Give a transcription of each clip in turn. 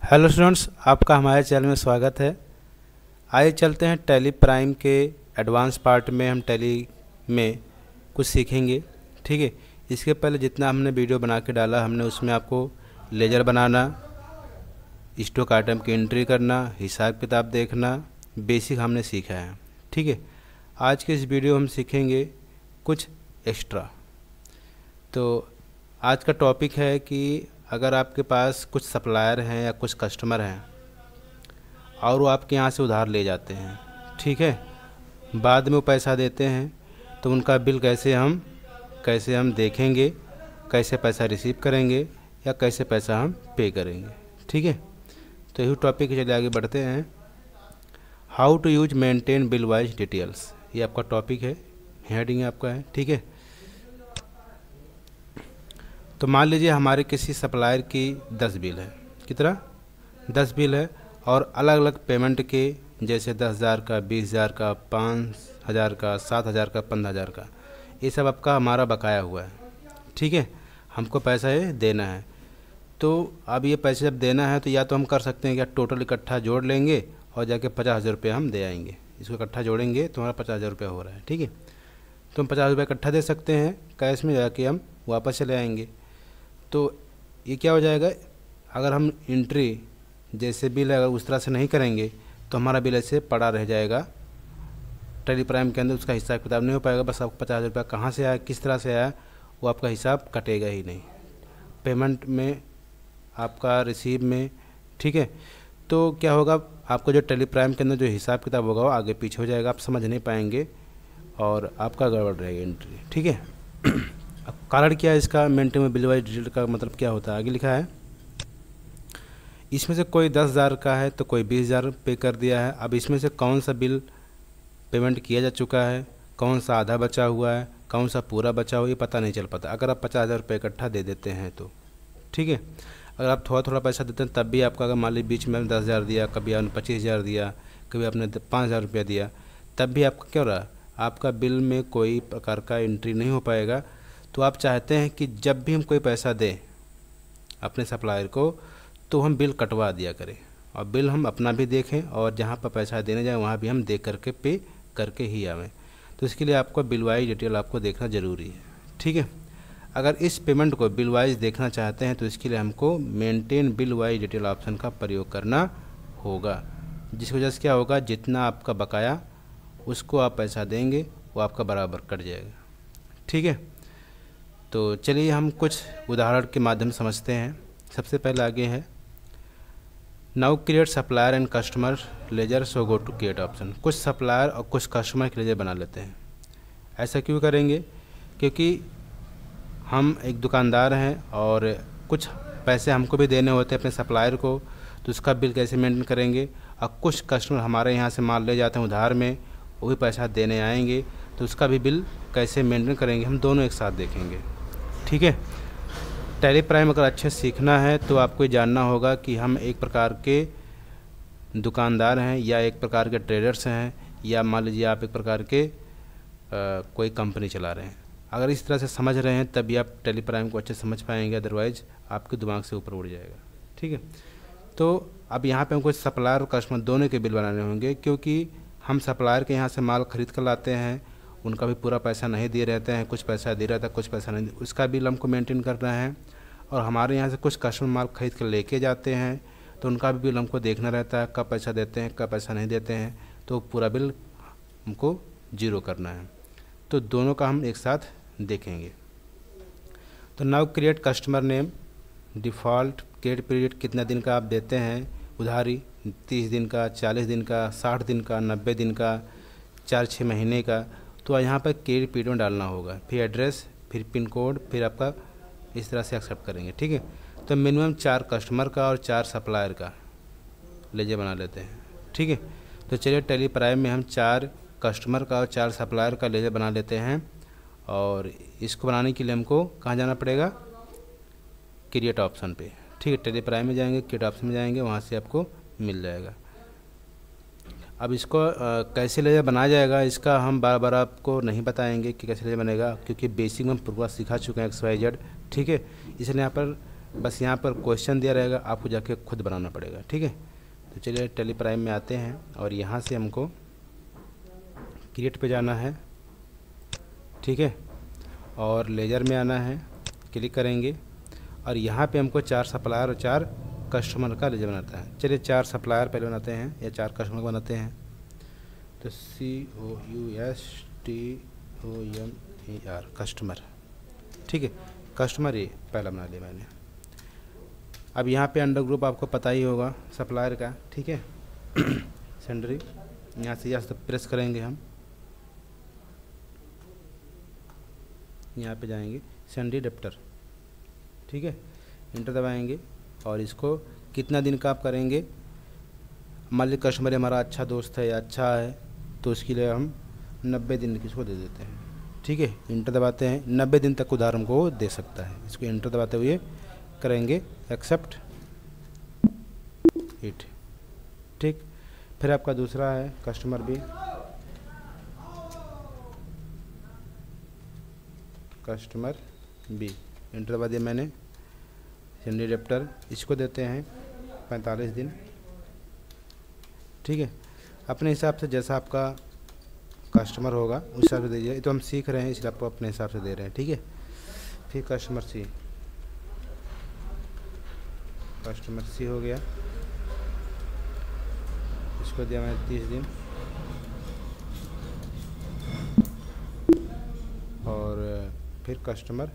Hello students, आपका हमारे channel में स्वागत है। आइए चलते हैं टैली प्राइम के एडवांस पार्ट में। हम टैली में कुछ सीखेंगे, ठीक है। इसके पहले जितना हमने वीडियो बना के डाला, हमने उसमें आपको लेजर बनाना, स्टॉक आइटम की एंट्री करना, हिसाब किताब देखना, बेसिक हमने सीखा है, ठीक है। आज के इस वीडियो हम सीखेंगे कुछ एक्स्ट्रा। तो आज का टॉपिक है कि अगर आपके पास कुछ सप्लायर हैं या कुछ कस्टमर हैं और वो आपके यहाँ से उधार ले जाते हैं, ठीक है, बाद में वो पैसा देते हैं, तो उनका बिल कैसे हम देखेंगे, कैसे पैसा रिसीव करेंगे या कैसे पैसा हम पे करेंगे, ठीक है। तो यही टॉपिक चलिए आगे बढ़ते हैं। How to use maintain bill wise details, ये आपका टॉपिक है, हेडिंग आपका है, ठीक है। तो मान लीजिए हमारे किसी सप्लायर की 10 बिल है, कितना 10 बिल है, और अलग अलग पेमेंट के, जैसे 10,000 का, 20,000 का, 5,000 का, 7,000 का, 15,000 का, ये सब आपका हमारा बकाया हुआ है, ठीक है। हमको पैसा ये देना है। तो अब ये पैसे जब देना है तो या तो हम कर सकते हैं कि टोटल इकट्ठा जोड़ लेंगे और जाके 50,000 रुपये हम दे आएंगे। इसको इकट्ठा जोड़ेंगे तो हमारा 50,000 रुपये हो रहा है, ठीक है। तो हम 50 रुपये इकट्ठा दे सकते हैं कैश में, जाके हम वापस चले आएंगे। तो ये क्या हो जाएगा, अगर हम एंट्री जैसे बिल अगर उस तरह से नहीं करेंगे तो हमारा बिल ऐसे पड़ा रह जाएगा टैली प्राइम के अंदर, उसका हिसाब किताब नहीं हो पाएगा। बस आपको 50 रुपया कहाँ से आया, किस तरह से आया, वो आपका हिसाब कटेगा ही नहीं, पेमेंट में, आपका रिसीव में, ठीक है। तो क्या होगा, आपको जो टैली प्राइम के अंदर जो हिसाब किताब होगा वो आगे पीछे हो जाएगा, आप समझ नहीं पाएंगे और आपका गड़बड़ रहेगी एंट्री, ठीक है। अब कारण क्या है इसका, मेंटेन बिल वाइज डिटेल का मतलब क्या होता है, आगे लिखा है। इसमें से कोई 10,000 का है तो कोई 20,000 पे कर दिया है। अब इसमें से कौन सा बिल पेमेंट किया जा चुका है, कौन सा आधा बचा हुआ है, कौन सा पूरा बचा हुआ है, ये पता नहीं चल पाता अगर आप 50,000 रुपये इकट्ठा दे देते हैं तो, ठीक है। अगर आप थोड़ा थोड़ा पैसा देते हैं तब भी आपका, अगर मान लीजिए बीच में 10,000 दिया, कभी आपने 25,000 दिया, कभी आपने 5,000 रुपया दिया, तब भी आपका क्या हो रहा है, आपका बिल में कोई प्रकार का एंट्री नहीं हो पाएगा। तो आप चाहते हैं कि जब भी हम कोई पैसा दें अपने सप्लायर को तो हम बिल कटवा दिया करें, और बिल हम अपना भी देखें और जहाँ पर पैसा देने जाए वहाँ भी हम देख करके पे करके ही आवें। तो इसके लिए आपको बिल वाइज डिटेल आपको देखना ज़रूरी है, ठीक है। अगर इस पेमेंट को बिल वाइज देखना चाहते हैं तो इसके लिए हमको maintain bill wise detail option का प्रयोग करना होगा, जिसकी वजह से क्या होगा, जितना आपका बकाया उसको आप पैसा देंगे वो आपका बराबर कट जाएगा, ठीक है। तो चलिए हम कुछ उदाहरण के माध्यम से समझते हैं। सबसे पहले आगे है, now create supplier and customer ledger, so go to create option. कुछ सप्लायर और कुछ कस्टमर के लेजर बना लेते हैं। ऐसा क्यों करेंगे, क्योंकि हम एक दुकानदार हैं और कुछ पैसे हमको भी देने होते हैं अपने सप्लायर को, तो उसका बिल कैसे मेंटेन करेंगे। और कुछ कस्टमर हमारे यहाँ से माल ले जाते हैं उधार में, वो भी पैसा देने आएंगे, तो उसका भी बिल कैसे मेंटेन करेंगे, हम दोनों एक साथ देखेंगे, ठीक है। टैली प्राइम अगर अच्छे सीखना है तो आपको ये जानना होगा कि हम एक प्रकार के दुकानदार हैं या एक प्रकार के ट्रेडर्स हैं, या मान लीजिए आप एक प्रकार के कोई कंपनी चला रहे हैं। अगर इस तरह से समझ रहे हैं तभी आप टैली प्राइम को अच्छे समझ पाएंगे, अदरवाइज आपके दिमाग से ऊपर उड़ जाएगा, ठीक है। तो अब यहाँ पे हमको सप्लायर और कस्टमर दोनों के बिल बनाने होंगे, क्योंकि हम सप्लायर के यहाँ से माल खरीद कर लाते हैं, उनका भी पूरा पैसा नहीं दे रहते हैं, कुछ पैसा दे रहता है, कुछ पैसा नहीं, उसका बिल हमको मेंटेन करना है। और हमारे यहाँ से कुछ कस्टमर माल खरीद कर लेके जाते हैं तो उनका भी बिल हमको देखना रहता है, कब पैसा देते हैं, कब पैसा नहीं देते हैं, तो पूरा बिल हमको जीरो करना है। तो दोनों का हम एक साथ देखेंगे। तो now create customer name, default credit period कितना दिन का आप देते हैं उधारी, 30 दिन का, 40 दिन का, 60 दिन का, 90 दिन का, 4-6 महीने का। तो यहाँ पर क्रेडिट पीरियड में डालना होगा, फिर एड्रेस, फिर पिन कोड, फिर आपका इस तरह से एक्सेप्ट करेंगे, ठीक है। तो मिनिमम 4 कस्टमर का और 4 सप्लायर का लेजर बना लेते हैं, ठीक है। तो चलिए टैली प्राइम में हम 4 कस्टमर का और 4 सप्लायर का लेजर बना लेते हैं। और इसको बनाने के लिए हमको कहाँ जाना पड़ेगा, क्रिएट ऑप्शन पे, ठीक है। टैली प्राइम में जाएंगे, क्रिएट ऑप्शन में जाएंगे, वहाँ से आपको मिल जाएगा। अब इसको कैसे लेजर बनाया जाएगा, इसका हम बार बार आपको नहीं बताएंगे कि कैसे लेजर बनेगा, क्योंकि बेसिक में पूरा सिखा चुके हैं XYZ, ठीक है। इसलिए यहाँ पर बस यहाँ पर क्वेश्चन दिया रहेगा, आपको जाके खुद बनाना पड़ेगा। ठीक है, तो चलिए टेली प्राइम में आते हैं और यहाँ से हमको क्रिएट पे जाना है। ठीक है, और लेजर में आना है, क्लिक करेंगे और यहाँ पे हमको 4 सप्लायर और 4 कस्टमर का लेजर बनाता है। चलिए 4 सप्लायर पहले बनाते हैं या 4 कस्टमर बनाते हैं। तो COUSTOMER कस्टमर। ठीक है, कस्टमर ये पहला बना लिया मैंने। अब यहाँ पे अंडर ग्रुप आपको पता ही होगा सप्लायर का। ठीक है सेंडरी, यहाँ से प्रेस करेंगे हम, यहाँ पे जाएंगे सेंडरी डेप्टर। ठीक है, इंटर दबाएंगे और इसको कितना दिन का आप करेंगे। मान लीजिए कस्टमर हमारा अच्छा दोस्त है या अच्छा है तो उसके लिए हम 90 दिन किसको दे देते हैं। ठीक है, इंटर दबाते हैं, 90 दिन तक उधार हमको दे सकता है। इसको इंटर दबाते हुए करेंगे एक्सेप्ट इट। ठीक, फिर आपका दूसरा है कस्टमर भी, कस्टमर बी, इंटर दबा दिया मैंने। सेंडरी डेप्टर इसको देते हैं 45 दिन। ठीक है, अपने हिसाब से जैसा आपका कस्टमर होगा उस हिसाब से दीजिए। ये तो हम सीख रहे हैं इसलिए आपको अपने हिसाब से दे रहे हैं। ठीक है, फिर कस्टमर सी, कस्टमर सी हो गया, इसको दिया मैंने 30 दिन। और फिर कस्टमर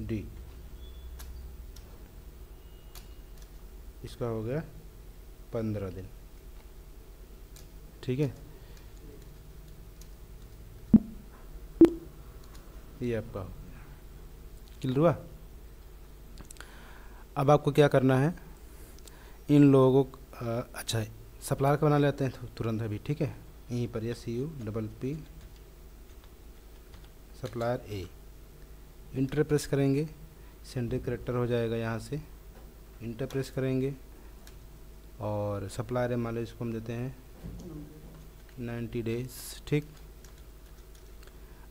डी, इसका हो गया 15 दिन। ठीक है, ये आपका हो गया, क्लियर हुआ। अब आपको क्या करना है, इन लोगों अच्छा सप्लायर का बना लेते हैं तुरंत अभी। ठीक है, यहीं पर SUPP सप्लायर ए, इंटर प्रेस करेंगे, सेंडरी करेक्टर हो जाएगा। यहाँ से इंटर प्रेस करेंगे और सप्लायर मान लो इसको हम देते हैं 90 डेज। ठीक,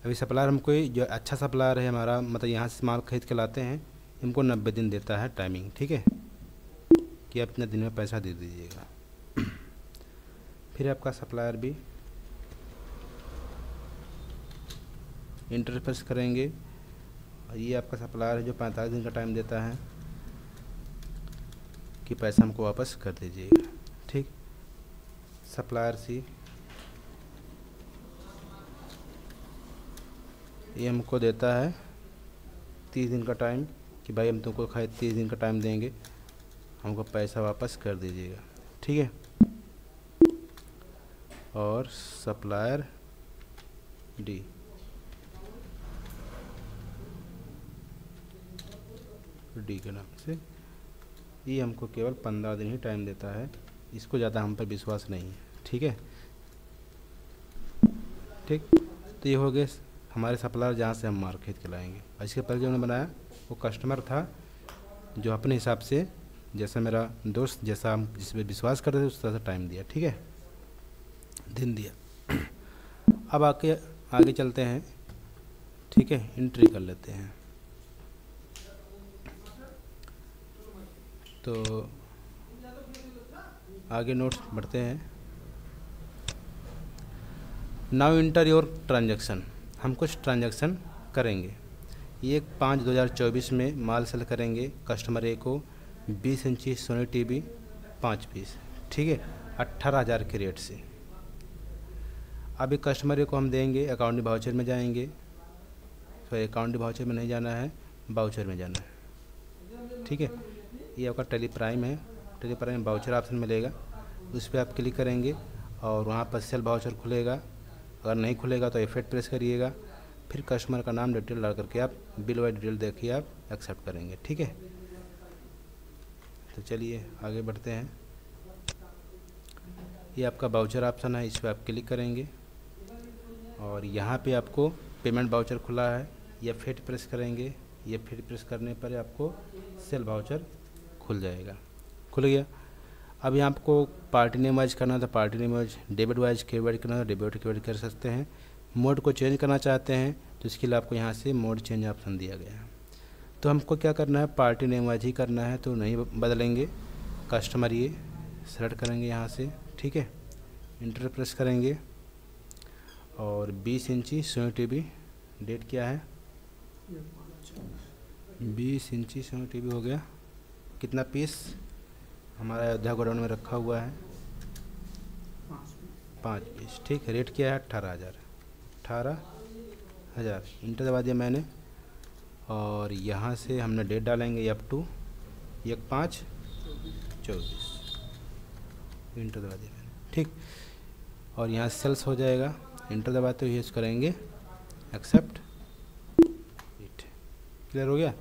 अभी सप्लायर हमको जो अच्छा सप्लायर है हमारा, मतलब यहाँ से माल खरीद के लाते हैं, हमको 90 दिन देता है टाइमिंग। ठीक है, कि आप इतने दिन में पैसा दे दीजिएगा। फिर आपका सप्लायर भी इंटर प्रेस करेंगे और ये आपका सप्लायर है जो 45 दिन का टाइम देता है कि पैसा हमको वापस कर दीजिएगा। ठीक, सप्लायर सी, ये हमको देता है 30 दिन का टाइम कि भाई हम तुमको 30 दिन का टाइम देंगे, हमको पैसा वापस कर दीजिएगा। ठीक है, और सप्लायर डी, डी के नाम से ये हमको केवल 15 दिन ही टाइम देता है, इसको ज़्यादा हम पर विश्वास नहीं है। ठीक है, ठीक, तो ये हो गए हमारे सप्लायर जहाँ से हम माल खरीद के लाएंगे। और इसके पहले जो हमने बनाया वो कस्टमर था जो अपने हिसाब से, जैसा मेरा दोस्त जैसा हम जिस पर विश्वास करते थे उस तरह से टाइम दिया। ठीक है, दिन दिया। अब आगे चलते हैं। ठीक है, एंट्री कर लेते हैं। तो आगे नोट्स बढ़ते हैं। नाउ इंटर योर ट्रांजैक्शन, हम कुछ ट्रांजैक्शन करेंगे। ये 5/2024 में माल सेल करेंगे कस्टमर ए को 20 इंची सोनी टीवी 5 पीस। ठीक है, 18,000 के रेट से। अब एक कस्टमर ए को हम देंगे, अकाउंट वाउचर में जाएंगे। तो अकाउंट वाउचर में नहीं जाना है, वाउचर में जाना है। ठीक है, ये आपका टेली प्राइम है, टेली प्राइम वाउचर ऑप्शन मिलेगा, उस पर आप क्लिक करेंगे और वहाँ पर सेल वाउचर खुलेगा। अगर नहीं खुलेगा तो F8 प्रेस करिएगा, फिर कस्टमर का नाम डिटेल डाल करके आप बिल वाई डिटेल देखिए, आप एक्सेप्ट करेंगे। ठीक है, तो चलिए आगे बढ़ते हैं। ये आपका वाउचर ऑप्शन है, इस पर आप क्लिक करेंगे और यहाँ पे आपको पेमेंट वाउचर खुला है, F8 प्रेस करेंगे। F8 प्रेस करने पर आपको सेल वाउचर खुल जाएगा, खुल गया। अब यहाँ आपको पार्टी नेम वाइज करना है तो party name wise, debit wise credit करना है तो डेबिट क्रेडिट कर सकते हैं। मोड को चेंज करना चाहते हैं तो इसके लिए आपको यहाँ से मोड चेंज ऑप्शन दिया गया है। तो हमको क्या करना है, पार्टी नेम वाइज ही करना है, तो नहीं बदलेंगे। कस्टमर ये सेलेक्ट करेंगे यहाँ से, ठीक है, इंटर प्रेस करेंगे और 20 इंची सोनी टीवी, डेट क्या है 20 इंची सोनी टीवी हो गया। कितना पीस हमारा अयोध्या गोडाउन में रखा हुआ है 5 पीस, ठीक है। रेट क्या है 18,000 इंटर दबा दिया मैंने और यहाँ से हमने डेट डालेंगे F2 1/5/24 इंटर दबा दिया मैंने, ठीक। और यहाँ सेल्स हो जाएगा, इंटर दबाते हुए यूज़ करेंगे एक्सेप्ट इट। क्लियर हो गया,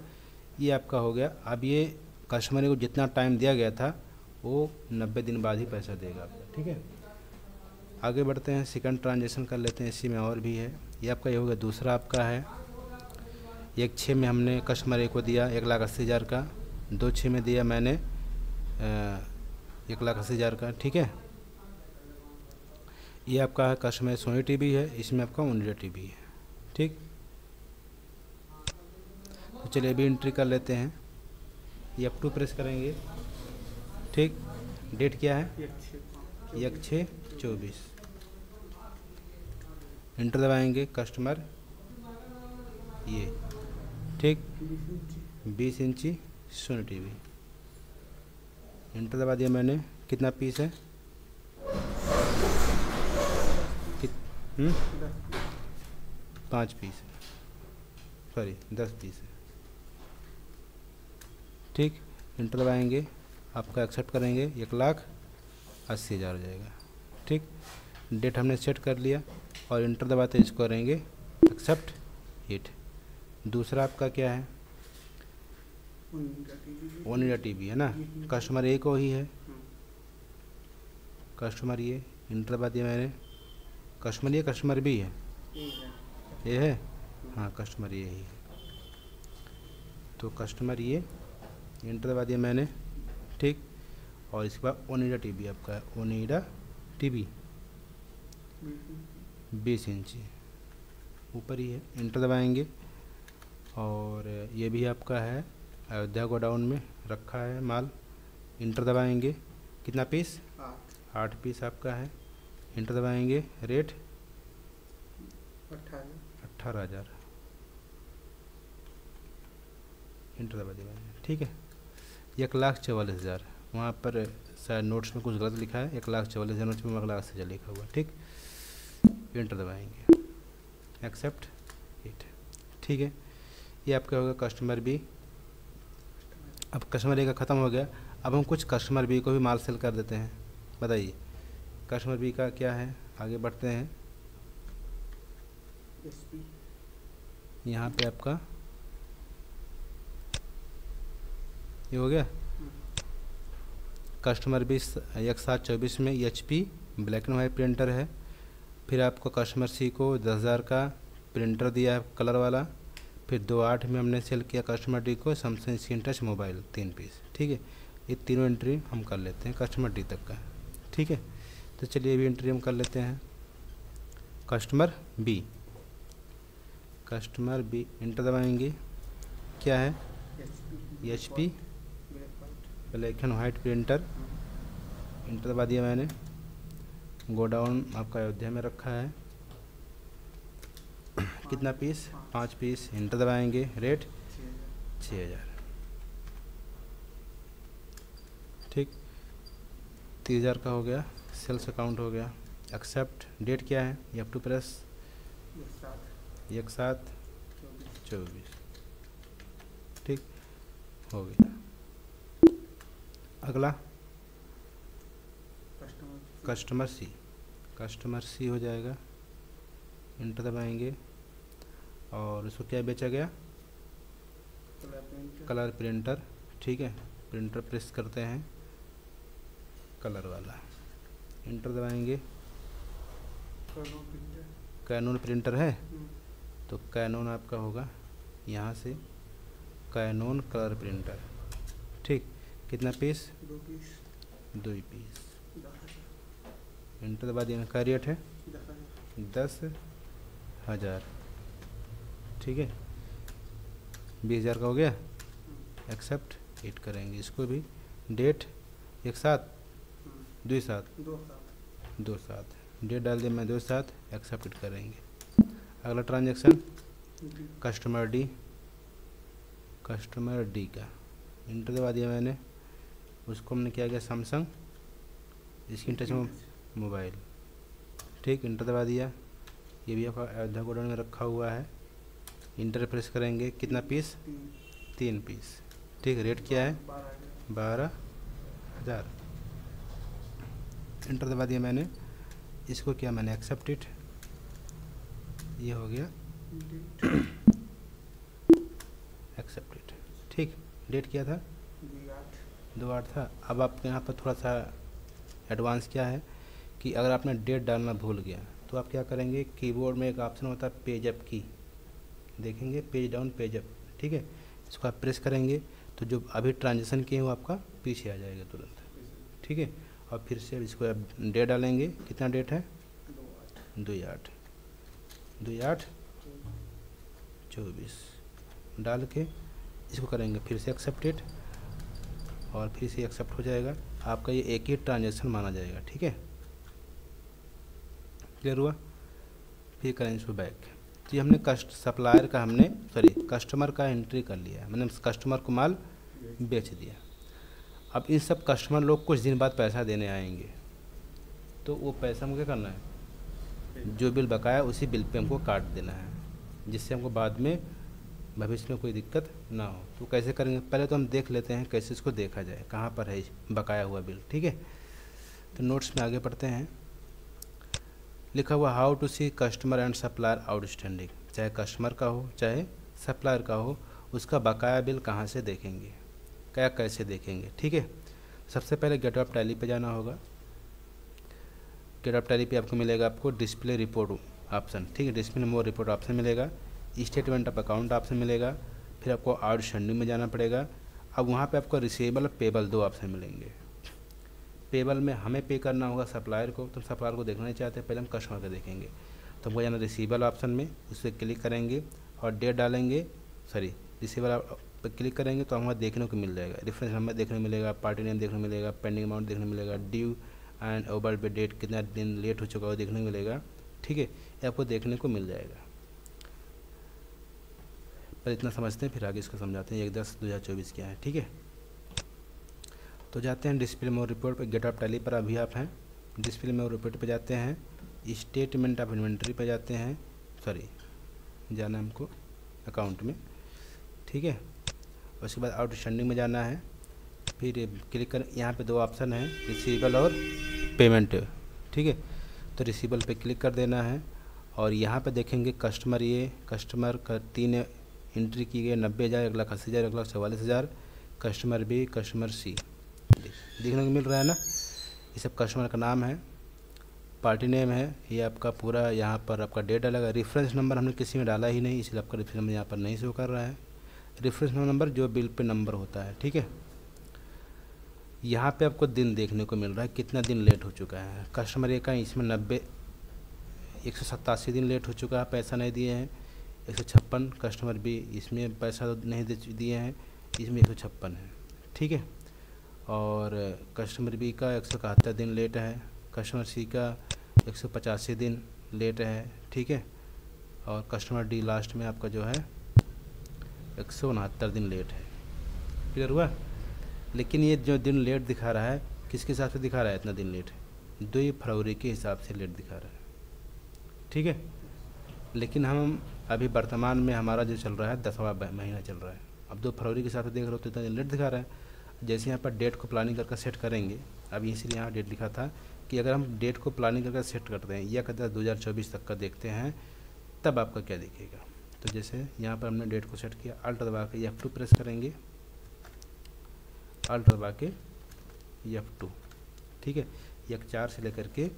ये आपका हो गया। अब ये कस्टमर को जितना टाइम दिया गया था वो 90 दिन बाद ही पैसा देगा आपका, ठीक है। आगे बढ़ते हैं, सेकंड ट्रांजेक्शन कर लेते हैं, इसी में और भी है। ये आपका ये हो गया। दूसरा आपका है 1/6 में हमने कस्टमर को दिया 1,80,000 का, 2/6 में दिया मैंने 1,80,000 का, ठीक है। ये आपका है कस्टमर सोनी टीवी है, इसमें आपका ओनिडा टीवी है, ठीक। तो चलिए अभी एंट्री कर लेते हैं, F2 प्रेस करेंगे, ठीक। डेट क्या है 1/6/24 इंटर दबाएंगे। कस्टमर ये, ठीक, 20 इंची सोनी टीवी, इंटर दबा दिया मैंने। कितना पीस है 5 पीस है, सॉरी 10 पीस है, ठीक। इंटर दबाएंगे, आपका एक्सेप्ट करेंगे 1,80,000 हो जाएगा, ठीक। डेट हमने सेट कर लिया और इंटर दबाते इसको करेंगे एक्सेप्ट इट। दूसरा आपका क्या है ओनिडा टीवी है ना, कस्टमर ए को ही है, कस्टमर ये, इंटर दबा दिया मैंने। कस्टमर ये कस्टमर भी है, ये है, हाँ कस्टमर ये ही है। तो कस्टमर ये इंटर दबा दिया मैंने, ठीक। और इसके बाद ओनिडा टीवी आपका है, ओनिडा टीवी 20 इंची ऊपर ही है, इंटर दबाएंगे। और ये भी आपका है अयोध्या गोडाउन में रखा है माल, इंटर दबाएंगे। कितना पीस 8 पीस आपका है, इंटर दबाएंगे। रेट 18,000 इंटर दबा दिया मैंने, ठीक है। 1,44,000 वहाँ पर शायद नोट्स में कुछ गलत लिखा है, 1,44,000 नोट्स में 1,80,000 लिखा हुआ, ठीक। इंटर दबाएंगे एक्सेप्ट इट, ठीक है। ये आपका होगा कस्टमर बी। अब कस्टमर ए का ख़त्म हो गया, अब हम कुछ कस्टमर बी को भी माल सेल कर देते हैं। बताइए कस्टमर बी का क्या है, आगे बढ़ते हैं। यहाँ पे आपका ये हो गया कस्टमर बी 1/7/24 में HP black and white printer है। फिर आपको कस्टमर सी को 10,000 का प्रिंटर दिया है कलर वाला। फिर 2/8 में हमने सेल किया कस्टमर डी को Samsung screen touch mobile 3 piece, ठीक है। ये तीनों एंट्री हम कर लेते हैं कस्टमर डी तक का, ठीक है। तो चलिए अभी एंट्री हम कर लेते हैं customer B. Customer B enter दबाएंगे, क्या है HP black and white printer, enter दबा दिया मैंने। गोडाउन आपका अयोध्या में रखा है। कितना पीस 5 पीस, इंटर दबाएंगे। रेट 6,000, ठीक। 30,000 का हो गया, सेल्स अकाउंट हो गया, एक्सेप्ट। डेट क्या है F2 प्रेस 1/7/24, ठीक हो गया। अगला कस्टमर सी, कस्टमर सी हो जाएगा। इंटर दबाएंगे और उसको क्या बेचा गया कलर प्रिंटर, ठीक है। प्रिंटर प्रेस करते हैं कलर वाला, इंटर दबाएंगे। कैनोन प्रिंटर है तो कैनोन आपका होगा यहाँ से कैनोन कलर प्रिंटर, ठीक। कितना पीस 2 पीस, इंटर दबा दिया। का रेट है 10,000, ठीक है, 20,000 का हो गया, एक्सेप्ट हिट करेंगे। इसको भी डेट एक साथ 2/7 डेट डाल दिया मैं 2/7, एक्सेप्ट हिट करेंगे। अगला ट्रांजेक्शन कस्टमर डी का इंटर दबा दिया मैंने, उसको हमने क्या किया सैमसंग स्क्रीन टच मोबाइल, ठीक, इंटर दबा दिया। ये भी आपका अयोध्या गोडाउन में रखा हुआ है, इंटर प्रेस करेंगे। कितना पीस? 3 पीस, ठीक। रेट क्या है? 12,000, इंटर दबा दिया मैंने। इसको किया मैंने एक्सेप्ट इट, ये हो गया एक्सेप्ट इट, ठीक। डेट क्या था? 2/8 था। अब आपके यहाँ पर थोड़ा सा एडवांस क्या है कि अगर आपने डेट डालना भूल गया तो आप क्या करेंगे, कीबोर्ड में एक ऑप्शन होता है पेज अप की, देखेंगे पेज डाउन पेज अप, ठीक है। इसको आप प्रेस करेंगे तो जो अभी ट्रांजेक्शन किए वो आपका पीछे आ जाएगा तुरंत, ठीक है। और फिर से इसको आप डेट डालेंगे। कितना डेट है? 2/8/24 डाल के इसको करेंगे फिर से एक्सेप्टेड, और फिर से एक्सेप्ट हो जाएगा। आपका ये एक ही ट्रांजेक्शन माना जाएगा, ठीक है। क्लियर हुआ? फिर करेंगे इसको बैक। तो ये हमने कस्टमर का एंट्री कर लिया, मैंने कस्टमर को माल बेच दिया। अब इन सब कस्टमर लोग कुछ दिन बाद पैसा देने आएंगे, तो वो पैसा हमको क्या करना है, जो बिल बकाया उसी बिल पे हमको काट देना है, जिससे हमको बाद में भविष्य में कोई दिक्कत ना हो। तो कैसे करेंगे, पहले तो हम देख लेते हैं कैसे इसको देखा जाए, कहाँ पर है बकाया हुआ बिल, ठीक है। तो नोट्स में आगे पढ़ते हैं। लिखा हुआ how to see customer and supplier outstanding, चाहे कस्टमर का हो चाहे सप्लायर का हो, उसका बकाया बिल कहाँ से देखेंगे, क्या कैसे देखेंगे, ठीक है। सबसे पहले गेट ऑफ टैली पे जाना होगा। गेट ऑफ टैली पे आपको मिलेगा आपको डिस्प्ले रिपोर्ट ऑप्शन, ठीक है। डिस्प्ले मोर रिपोर्ट ऑप्शन मिलेगा, स्टेटमेंट ऑफ अकाउंट ऑप्शन मिलेगा, फिर आपको आउटस्टैंडिंग में जाना पड़ेगा। अब वहाँ पे आपको रिसीवेबल और पेबल 2 ऑप्शन मिलेंगे। पेबल में हमें पे करना होगा सप्लायर को, तो सप्लायर को देखना नहीं चाहते, पहले हम कस्टमर का देखेंगे। तो हमको जाना रिसीवेबल ऑप्शन में, उस पर क्लिक करेंगे और डेट डालेंगे, रिसीवेबल पर क्लिक करेंगे तो हमें देखने को मिल जाएगा, रेफरेंस नंबर देखने को मिलेगा, पार्टी नेम देखने को मिलेगा, पेंडिंग अमाउंट देखने को मिलेगा, ड्यू एंड ओवर पे डेट कितना दिन लेट हो चुका है देखने को मिलेगा, ठीक है। ये आपको देखने को मिल जाएगा। पर इतना समझते हैं, फिर आगे इसको समझाते हैं 1/10/2024 क्या है, ठीक है। तो जाते हैं डिस्प्ले मोर रिपोर्ट पर, गेट ऑफ टैली पर अभी आप हैं, डिस्प्ले मोर रिपोर्ट पे जाते हैं, स्टेटमेंट ऑफ इन्वेंट्री पे जाते हैं, जाना है हमको अकाउंट में, ठीक है। उसके बाद आउटस्टैंडिंग में जाना है, फिर क्लिक कर, यहाँ पे 2 ऑप्शन हैं रिसीवेबल और पेमेंट, ठीक है। तो रिसीवेबल पे क्लिक कर देना है और यहाँ पे देखेंगे कस्टमर का 3 एंट्री की गई, 90,000, 1,80,000, 1,44,000, कस्टमर बी, कस्टमर सी देखने को मिल रहा है ना। ये सब कस्टमर का नाम है, पार्टी नेम है, ये आपका पूरा यहाँ पर आपका डेट डालेगा। रेफरेंस नंबर हमने किसी में डाला ही नहीं, इसलिए आपका रेफरेंस नंबर यहाँ पर नहीं शो कर रहा है। रेफरेंस नंबर जो बिल पे नंबर होता है, ठीक है। यहाँ पे आपको दिन देखने को मिल रहा है, कितना दिन लेट हो चुका है। कस्टमर ए का इसमें 187 दिन लेट हो चुका है, पैसा नहीं दिए हैं। 156 कस्टमर बी, इसमें पैसा नहीं दिए हैं, इसमें 156 है, ठीक है। और कस्टमर बी का 171 दिन लेट है, कस्टमर सी का 185 दिन लेट है, ठीक है। और कस्टमर डी लास्ट में आपका जो है 169 दिन लेट है। क्लियर हुआ? लेकिन ये जो दिन लेट दिखा रहा है किसके हिसाब से दिखा रहा है, इतना दिन लेट 2 फरवरी के हिसाब से लेट दिखा रहा है, ठीक है। लेकिन हम अभी वर्तमान में हमारा जो चल रहा है 10वां महीना चल रहा है, अब 2 फरवरी के हिसाब से देख रहे हो तो इतना दिन लेट दिखा रहा है। जैसे यहाँ पर डेट को प्लानिंग करके सेट करेंगे, अभी इसलिए यहाँ डेट लिखा था कि अगर हम डेट को प्लानिंग करके सेट करते हैं या कहते हैं 2024 तक का देखते हैं, तब आपका क्या दिखेगा। तो जैसे यहाँ पर हमने डेट को सेट किया, अल्ट दबा के F2 प्रेस करेंगे, अल्ट दबा के F2, ठीक है। 1/4 से लेकर के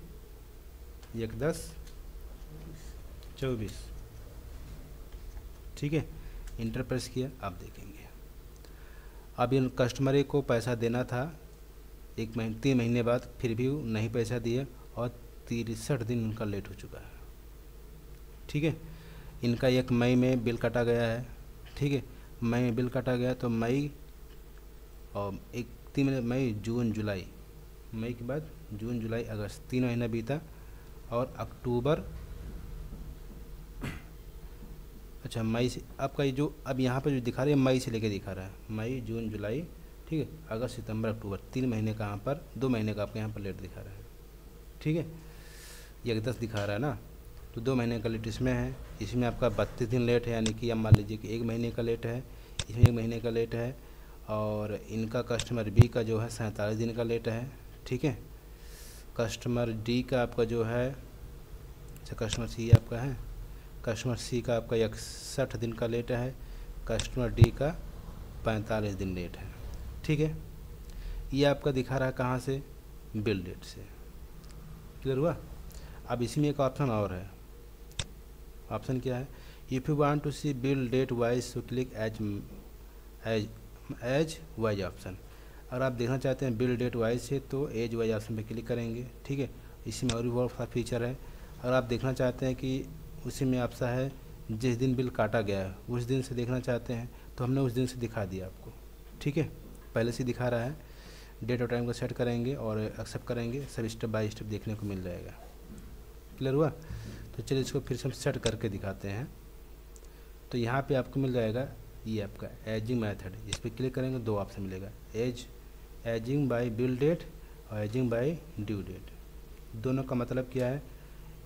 1/10/24, ठीक है। इंटर प्रेस किया, आप देखेंगे अब इन कस्टमर को पैसा देना था 3 महीने बाद, फिर भी नहीं पैसा दिए और 63 दिन उनका लेट हो चुका है, ठीक है। इनका एक मई में बिल काटा गया है, ठीक है, मई में बिल काटा गया तो मई और एक 3 महीने, मई जून जुलाई, मई के बाद जून जुलाई अगस्त 3 महीना बीता और अक्टूबर, अच्छा मई से आपका ये जो अब यहाँ पर जो दिखा रहा है मई से लेके दिखा रहा है, मई जून जुलाई, ठीक है, अगस्त सितंबर अक्टूबर 3 महीने का यहाँ पर, 2 महीने का आपके यहाँ पर लेट दिखा रहा है, ठीक है, ये 10 दिखा रहा है ना, तो 2 महीने का लेट इसमें है, इसमें आपका 32 दिन लेट है, यानी कि अब मान लीजिए कि 1 महीने का लेट है, इसमें 1 महीने का लेट है, और इनका कस्टमर बी का जो है 47 दिन का लेट है, ठीक है, कस्टमर डी का आपका जो है, अच्छा कस्टमर सी आपका है, कस्टमर सी का आपका 61 दिन का लेट है, कस्टमर डी का 45 दिन लेट है, ठीक है। ये आपका दिखा रहा है कहाँ से, बिल डेट से, क्लियर हुआ। अब इसमें एक ऑप्शन और है, ऑप्शन क्या है, if you want to see bill date wise so click age wise option. अगर आप देखना चाहते हैं बिल डेट वाइज से तो एज वाइज ऑप्शन पे क्लिक करेंगे, ठीक है। इसमें और भी बहुत सारा फीचर है। अगर आप देखना चाहते हैं कि उसी में आपसा है जिस दिन बिल काटा गया है उस दिन से देखना चाहते हैं तो हमने उस दिन से दिखा दिया आपको, ठीक है, पहले से दिखा रहा है। डेट और टाइम को सेट करेंगे और एक्सेप्ट करेंगे, सब स्टेप बाय स्टेप देखने को मिल जाएगा, क्लियर हुआ। तो चलिए इसको फिर से हम सेट करके दिखाते हैं। तो यहाँ पे आपको मिल जाएगा ये आपका एजिंग मेथड, इस पर क्लिक करेंगे 2 ऑप्शन मिलेगा, एजिंग बाय बिल डेट और एजिंग बाय ड्यू डेट। दोनों का मतलब क्या है,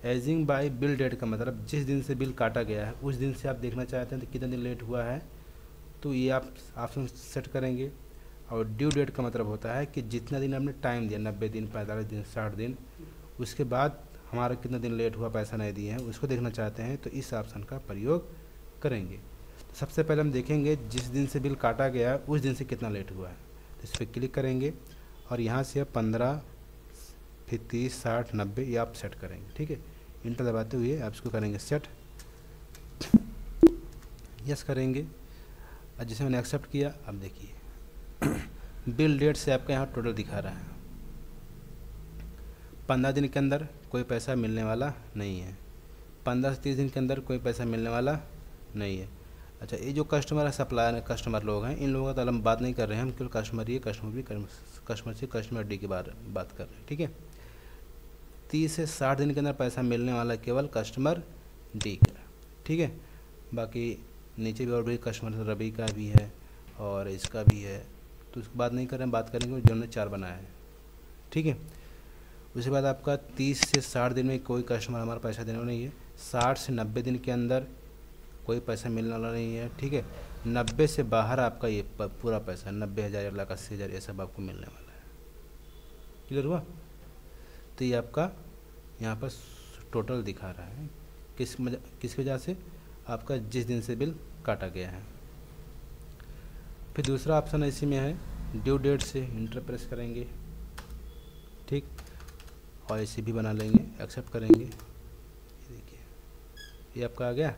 एजिंग बाय बिल डेट का मतलब जिस दिन से बिल काटा गया है उस दिन से आप देखना चाहते हैं तो कितने दिन लेट हुआ है, तो ये आप ऑप्शन सेट करेंगे। और ड्यू डेट का मतलब होता है कि जितना दिन आपने टाइम दिया, 90 दिन, 45 दिन, 60 दिन, उसके बाद हमारा कितना दिन लेट हुआ, पैसा नहीं दिए हैं, उसको देखना चाहते हैं तो इस ऑप्शन का प्रयोग करेंगे। तो सबसे पहले हम देखेंगे जिस दिन से बिल काटा गया है उस दिन से कितना लेट हुआ है, तो इस पर क्लिक करेंगे और यहाँ से 15, फिर 30, 60, 90 ये आप सेट करेंगे, ठीक है। इंटर दबाते हुए आप इसको करेंगे सेट, यस करेंगे और जिसे मैंने एक्सेप्ट किया। अब देखिए बिल डेट से आपका यहाँ टोटल दिखा रहा है 15 दिन के अंदर कोई पैसा मिलने वाला नहीं है, 15 से 30 दिन के अंदर कोई पैसा मिलने वाला नहीं है। अच्छा, ये जो कस्टमर है, सप्लायर कस्टमर लोग हैं, इन लोगों का तो हम बात नहीं कर रहे हैं, हम केवल कस्टमर ये कस्टमर भी कस्टमर से कस्टमर डी की बात कर रहे हैं, ठीक है। 30 से 60 दिन के अंदर पैसा मिलने वाला केवल कस्टमर डी का, ठीक है। बाकी नीचे भी और भी कस्टमर रवि का भी है और इसका भी है, तो उसकी बात नहीं कर रहे हैं, बात करेंगे जिन्होंने 4 बनाया है, ठीक है। उसके बाद आपका 30 से 60 दिन में कोई कस्टमर हमारा पैसा देने वाला नहीं है, 60 से 90 दिन के अंदर कोई पैसा मिलने वाला नहीं है, ठीक है। 90 से बाहर आपका ये पूरा पैसा 90,000, 1 लाख 80,000 ये सब आपको मिलने वाला है, क्लियर हुआ। तो ये आपका यहाँ पर टोटल दिखा रहा है किस वजह से, आपका जिस दिन से बिल काटा गया है। फिर दूसरा ऑप्शन इसी में है ड्यू डेट से इंटर प्रेस करेंगे, ठीक, और इसे भी बना लेंगे, एक्सेप्ट करेंगे, ये देखिए ये आपका आ गया।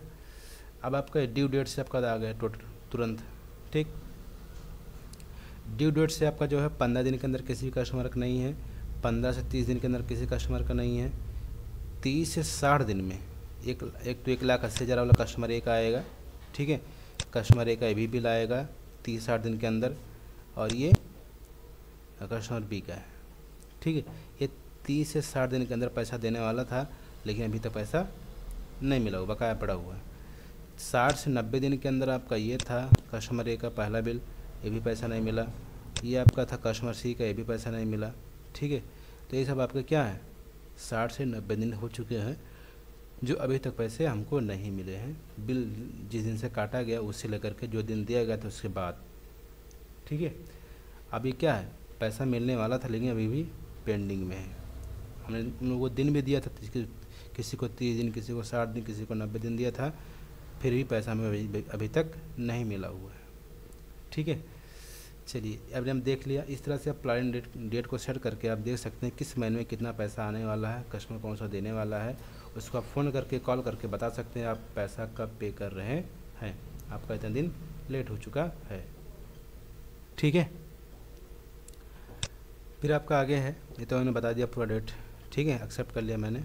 अब आपका ड्यू डेट से आपका आ गया टोटल तुरंत, ठीक। ड्यू डेट से आपका जो है 15 दिन के अंदर किसी कस्टमर का नहीं है, 15 से 30 दिन के अंदर किसी कस्टमर का नहीं है, 30 से 60 दिन में एक तो 1,80,000 वाला कस्टमर एक आएगा, ठीक है, कस्टमर एक का भी बिल आएगा 30-60 दिन के अंदर, और ये कस्टमर बी का है, ठीक है। ये 30 से 60 दिन के अंदर पैसा देने वाला था लेकिन अभी तक पैसा नहीं मिला, बकाया पड़ा हुआ है। 60 से 90 दिन के अंदर आपका ये था कस्टमर ए का पहला बिल, ये भी पैसा नहीं मिला, ये आपका था कस्टमर सी का, ये भी पैसा नहीं मिला, ठीक है। तो ये सब आपका क्या है, 60 से 90 दिन हो चुके हैं जो अभी तक पैसे हमको नहीं मिले हैं, बिल जिस दिन से काटा गया उससे लेकर के जो दिन दिया गया था उसके बाद, ठीक है। अभी क्या है, पैसा मिलने वाला था लेकिन अभी भी पेंडिंग में है। हमने उन लोगों को दिन भी दिया था, किसी को 30 दिन, किसी को 60 दिन, किसी को 90 दिन दिया था, फिर भी पैसा हमें अभी तक नहीं मिला हुआ है, ठीक है। चलिए अब हम देख लिया, इस तरह से आप प्लान डेट को सेट करके आप देख सकते हैं किस महीने में कितना पैसा आने वाला है, कस्टमर कौन सा देने वाला है, उसको आप फ़ोन करके कॉल करके बता सकते हैं आप पैसा कब पे कर रहे हैं, आपका इतना दिन लेट हो चुका है, ठीक है। फिर आपका आगे है, ये तो मैंने बता दिया पूरा डेट, ठीक है, एक्सेप्ट कर लिया मैंने।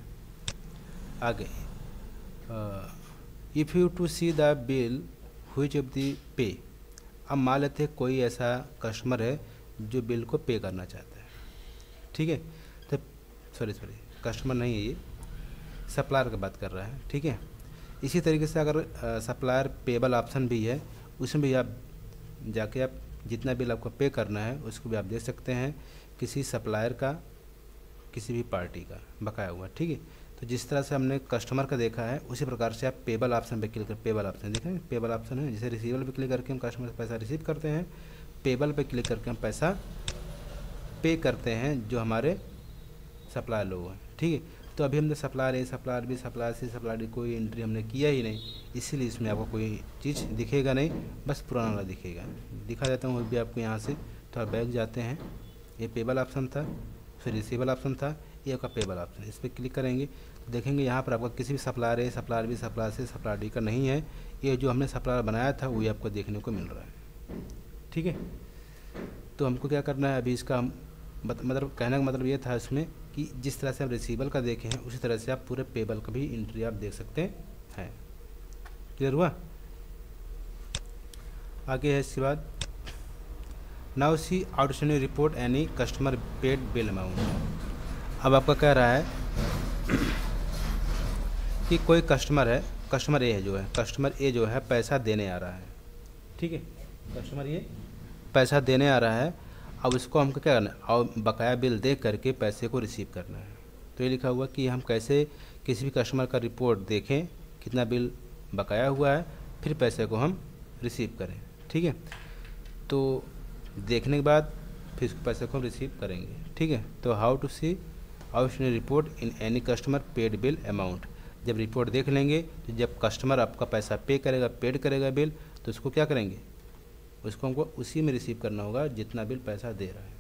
आगे if you to see the bill which of the pay. अब मान लेते हैं कोई ऐसा कस्टमर है जो बिल को पे करना चाहता है, ठीक है। तो सॉरी कस्टमर नहीं है, ये सप्लायर की बात कर रहा है, ठीक है। इसी तरीके से अगर सप्लायर पेबल ऑप्शन भी है, उसमें भी आप जाके आप जितना बिल आपको पे करना है उसको भी आप देख सकते हैं, किसी सप्लायर का, किसी भी पार्टी का बकाया हुआ, ठीक है। तो जिस तरह से हमने कस्टमर का देखा है उसी प्रकार से आप पेबल ऑप्शन पे क्लिक कर, पेबल ऑप्शन देखें, पेबल ऑप्शन है, जैसे रिसीवेबल पे क्लिक करके हम कस्टमर से पैसा रिसीव करते हैं, पेबल पे क्लिक करके हम पैसा पे करते हैं जो हमारे सप्लायर लोग हैं, ठीक है। तो अभी हमने सप्लायर ए, सप्लायर बी, सप्लायर सी, सप्लायर डी कोई एंट्री हमने किया ही नहीं, इसीलिए इसमें आपको कोई चीज़ दिखेगा नहीं, बस पुराना वाला दिखेगा। दिखा देता हूँ भी आपको, यहाँ से थोड़ा बैक जाते हैं, ये पेबल ऑप्शन था, फिर रिसीवेबल ऑप्शन था, ये आपका पेबल ऑप्शन, इस पर क्लिक करेंगे तो देखेंगे यहाँ पर आपका किसी भी सप्लायर ए, सप्लायर बी, सप्लायर सी, सप्लायर डी का नहीं है, ये जो हमने सप्लायर बनाया था वही आपको देखने को मिल रहा है, ठीक है। तो हमको क्या करना है अभी, इसका मतलब कहने का मतलब ये था इसमें कि जिस तरह से हम रिसीवेबल का देखे हैं उसी तरह से आप पूरे पेबल का भी एंट्री आप देख सकते हैं। क्लियर हुआ? आगे है इसके बाद, now see outstanding report any customer paid bill amount. अब आपका कह रहा है कि कोई कस्टमर है, कस्टमर ए है जो है, कस्टमर ए जो है पैसा देने आ रहा है, ठीक है, कस्टमर ये पैसा देने आ रहा है। अब इसको हमको क्या करना है, और बकाया बिल देख करके पैसे को रिसीव करना है। तो ये लिखा हुआ कि हम कैसे किसी भी कस्टमर का रिपोर्ट देखें, कितना बिल बकाया हुआ है, फिर पैसे को हम रिसीव करें, ठीक है। तो देखने के बाद फिर इसको पैसे को हम रिसीव करेंगे, ठीक है। तो how to see outstanding report in any customer paid bill amount. जब रिपोर्ट देख लेंगे तो जब कस्टमर आपका पैसा पे करेगा, पेड करेगा बिल, तो उसको क्या करेंगे, उसको हमको उसी में रिसीव करना होगा जितना बिल पैसा दे रहा है,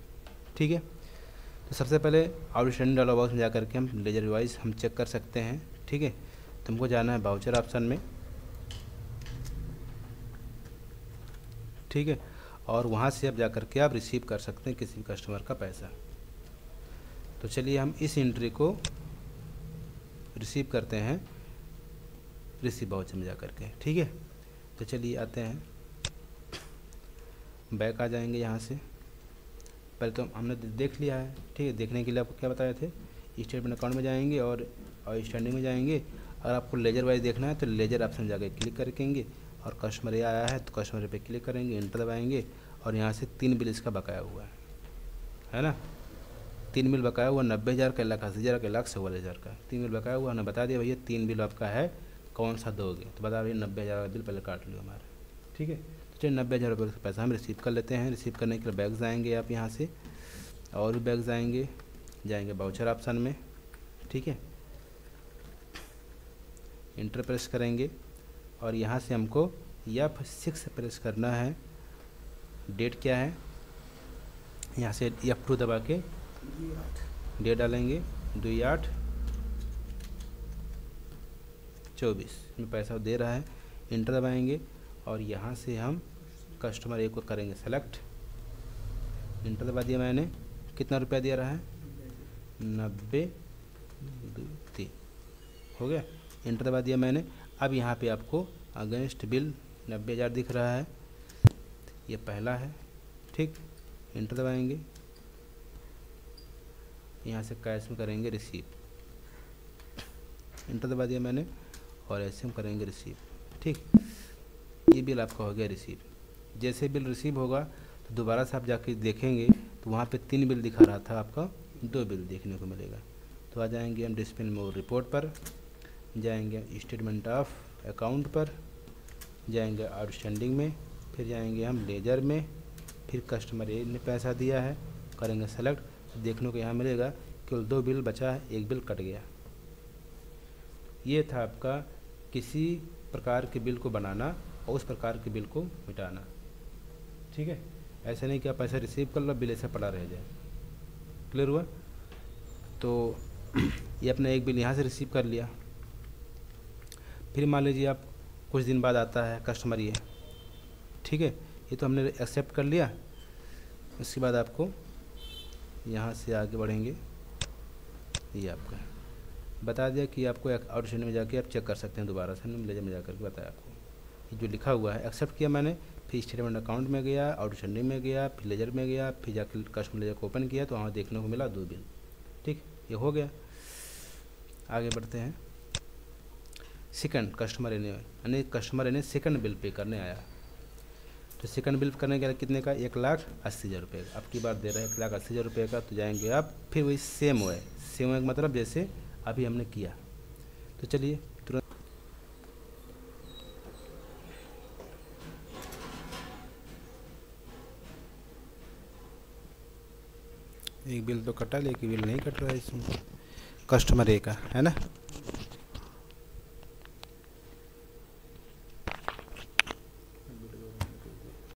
ठीक है। तो सबसे पहले आउटस्टैंडिंग डायलॉग बॉक्स में जा करके हम लेजर वाइज हम चेक कर सकते हैं, ठीक है। तुमको जाना है वाउचर ऑप्शन में, ठीक है, और वहाँ से आप जा करके आप रिसीव कर सकते हैं किसी भी कस्टमर का पैसा। तो चलिए हम इस एंट्री को रिसीव करते हैं रिसीव वाउचर में जा करके, ठीक है। तो चलिए आते हैं, बैक आ जाएंगे यहाँ से। पहले तो हमने देख लिया है, ठीक है। देखने के लिए आपको क्या बताए थे, स्टेटमेंट अकाउंट में जाएंगे और स्टैंडिंग में जाएंगे। अगर आपको लेजर वाइज देखना है तो लेजर ऑप्शन जाकर क्लिक करेंगे और कस्टमर ये आया है तो कस्टमर पे क्लिक करेंगे, एंटर दबाएंगे और यहाँ से 3 बिल इसका बकाया हुआ है ना। 3 बिल बकाया हुआ, 90,000 का, 1,80,000 का, 1,44,000 का, 3 बिल बकाया हुआ। हमने बता दिया भैया 3 बिल आपका है, कौन सा दोगे, तो बता भैया 90,000 का बिल पहले काट लो हमारा, ठीक है। तो चलिए 90,000 रुपये का पैसा हम रिसीव कर लेते हैं। रिसीव करने के लिए बैग जाएंगे आप यहाँ से, और भी बैग जाएंगे वाउचर ऑप्शन में, ठीक है, इंटर प्रेस करेंगे और यहाँ से हमको F6 प्रेस करना है। डेट क्या है, यहाँ से F2 दबा के डेट डालेंगे, 2/8/24 में पैसा दे रहा है, इंटर दबाएंगे और यहाँ से हम कस्टमर ए को करेंगे सेलेक्ट, इंटर दबा दिया मैंने। कितना रुपया दे रहा है, 90 हो गया, इंटर दबा दिया मैंने। अब यहाँ पे आपको अगेंस्ट बिल 90,000 दिख रहा है, ये पहला है, ठीक, इंटर दबाएंगे। यहाँ से कैश में करेंगे रिसीव, इंटर दबा दिया मैंने और ऐसे हम करेंगे रिसीव, ठीक। ये बिल आपका हो गया रिसीव। जैसे बिल रिसीव होगा तो दोबारा से आप जाके देखेंगे तो वहाँ पे 3 बिल दिखा रहा था, आपका 2 बिल देखने को मिलेगा। तो आ जाएंगे हम डिस्प्ले मोड रिपोर्ट पर, जाएंगे स्टेटमेंट ऑफ अकाउंट पर, जाएंगे आउटस्टैंडिंग में, फिर जाएंगे हम लेजर में, फिर कस्टमर ए ने पैसा दिया है, करेंगे सेलेक्ट। तो देखने को यहाँ मिलेगा केवल 2 बिल बचा है, 1 बिल कट गया। ये था आपका किसी प्रकार के बिल को बनाना और उस प्रकार के बिल को मिटाना, ठीक है। ऐसे नहीं कि आप पैसा रिसीव कर लो, बिल ऐसे पड़ा रह जाए। क्लियर हुआ? तो ये अपना 1 बिल यहाँ से रिसीव कर लिया। फिर मान लीजिए आप कुछ दिन बाद आता है कस्टमर ये, ठीक है, ये तो हमने एक्सेप्ट कर लिया। उसके बाद आपको यहाँ से आगे बढ़ेंगे, ये आपका बता दिया कि आपको ऑटो सेंडिंग में जाके आप चेक कर सकते हैं, दोबारा से मैनेजर में जाकर के बताया आपको। ये जो लिखा हुआ है एक्सेप्ट किया मैंने, फिर स्टेटमेंट अकाउंट में गया, ऑटो सेंडिंग में गया, फिर लेजर में गया, फिर जाकर कस्टमर लेजर को ओपन किया तो वहाँ देखने को मिला 2 बिल। ठीक, ये हो गया। आगे बढ़ते हैं। सेकंड कस्टमर इन्हें यानी कस्टमर इन्हें सेकंड बिल पे करने आया, तो सेकंड बिल करने के कितने का, 1,80,000 रुपये का। अब की बात दे रहे हैं 1,80,000 रुपये का। तो जाएंगे आप, फिर वही सेम है, सेम है मतलब जैसे अभी हमने किया। तो चलिए तुरंत एक बिल तो कटा, लेकिन बिल नहीं कट रहा है इसमें, कस्टमर ए का है ना।